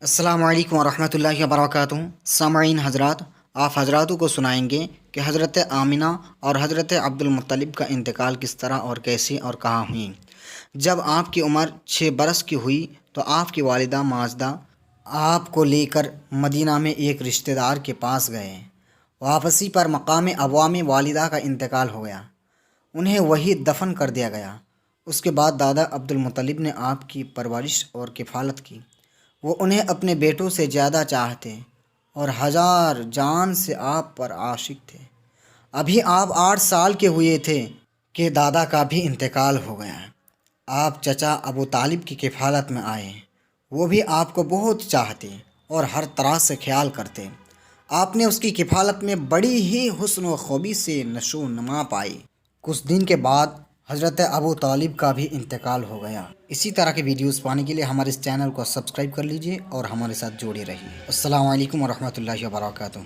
السلام علیکم ورحمۃ اللہ وبرکاتہ۔ سامعین حضرات، آپ حضراتوں کو سنائیں گے کہ حضرت آمنہ اور حضرت عبد المطلب کا انتقال کس طرح اور کیسے اور کہاں ہوئی۔ جب آپ کی عمر 6 برس کی ہوئی تو آپ کی والدہ ماجدہ آپ کو لے کر مدینہ میں ایک رشتہ دار کے پاس گئے۔ واپسی پر مقام عوام والدہ کا انتقال ہو گیا، انہیں وہی دفن کر دیا گیا۔ اس کے بعد دادا عبد المطلب نے آپ کی پرورش اور کفالت کی۔ وہ انہیں اپنے بیٹوں سے زیادہ چاہتے اور ہزار جان سے آپ پر عاشق تھے۔ ابھی آپ 8 سال کے ہوئے تھے کہ دادا کا بھی انتقال ہو گیا۔ آپ چچا ابو طالب کی کفالت میں آئے۔ وہ بھی آپ کو بہت چاہتے اور ہر طرح سے خیال کرتے۔ آپ نے اس کی کفالت میں بڑی ہی حسن و خوبی سے نشو و نما پائی۔ کچھ دن کے بعد حضرت ابو طالب کا بھی انتقال ہو گیا۔ اسی طرح کے ویڈیوز پانے کے لیے ہمارے اس چینل کو سبسکرائب کر لیجئے اور ہمارے ساتھ جڑے رہیے۔ السلام علیکم ورحمۃ اللہ وبرکاتہ۔